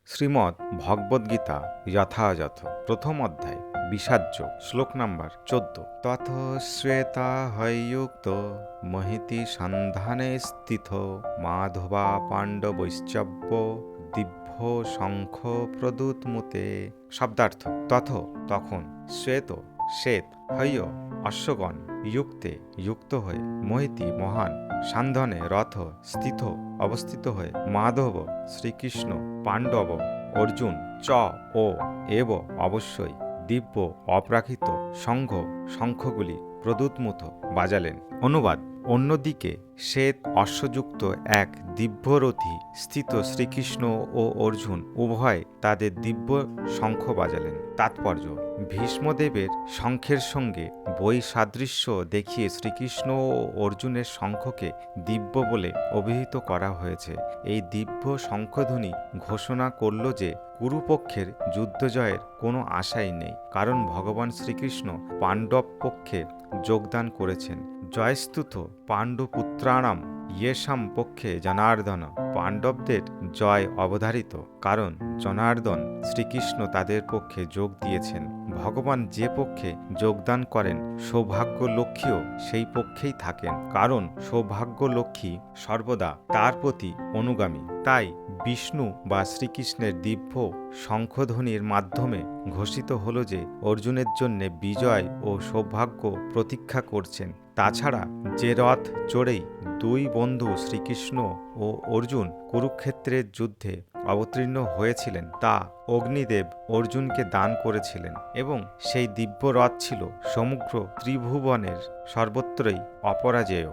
শ্রীমদ্ ভগবদ্গীতা যথাযথ প্রথম অধ্যায় বিষাজ্য শ্লোক নাম্বার 14। তথ শ্বেতা হয়ুক্ত মহিতি সন্ধানে স্থিত মাধবা পাণ্ডবৈশ্চব্য দিব্য শঙ্খ প্রদূতমুতে। শব্দার্থ তথ তখন, শ্বেত শ্বেত, হ্য অশ্বগণ, যুক্তে যুক্ত হয়ে, মহিতি মহান, সান্ধনে রথ, স্থিত অবস্থিত হয়ে, মাধব শ্রীকৃষ্ণ, পাণ্ডব অর্জুন, চ ও এব অবশ্যই, দিব্য অপ্রাকৃত, শঙ্খ শঙ্খগুলি প্রদূতমুথ বাজালেন। অনুবাদ: অন্যদিকে শ্বেত অশ্বযুক্ত এক দিব্যরথী স্থিত শ্রীকৃষ্ণ ও অর্জুন উভয় তাদের দিব্য শঙ্খ বাজালেন। তাৎপর্য: ভীষ্মদেবের শঙ্খের সঙ্গে বৈসাদৃশ্য দেখিয়ে শ্রীকৃষ্ণ ও অর্জুনের শঙ্খকে দিব্য বলে অভিহিত করা হয়েছে। এই দিব্য শঙ্খধ্বনি ঘোষণা করল যে কুরুপক্ষের যুদ্ধজয়ের কোনো আশাই নেই, কারণ ভগবান শ্রীকৃষ্ণ পাণ্ডব পক্ষে যোগদান করেছেন। জয়স্তুত পাণ্ডুপুত্রাণাম ইয়েষাম পক্ষে জনার্দন। পাণ্ডবদের জয় অবধারিত, কারণ জনার্দন শ্রীকৃষ্ণ তাদের পক্ষে যোগ দিয়েছেন। ভগবান যে পক্ষে যোগদান করেন সৌভাগ্যলক্ষ্মীও সেই পক্ষেই থাকেন, কারণ সৌভাগ্যলক্ষ্মী সর্বদা তার প্রতি অনুগামী। তাই বিষ্ণু বা শ্রীকৃষ্ণের দিব্য শঙ্খধ্বনির মাধ্যমে ঘোষিত হল যে অর্জুনের জন্য বিজয় ও সৌভাগ্য প্রতীক্ষা করছেন। তাছাড়া যে রথ চড়েই দুই বন্ধু শ্রীকৃষ্ণ ও অর্জুন কুরুক্ষেত্রের যুদ্ধে অবতীর্ণ হয়েছিলেন তা অগ্নিদেব অর্জুনকে দান করেছিলেন, এবং সেই দিব্য রথ ছিল সমগ্র ত্রিভুবনের সর্বত্রই অপরাজেয়।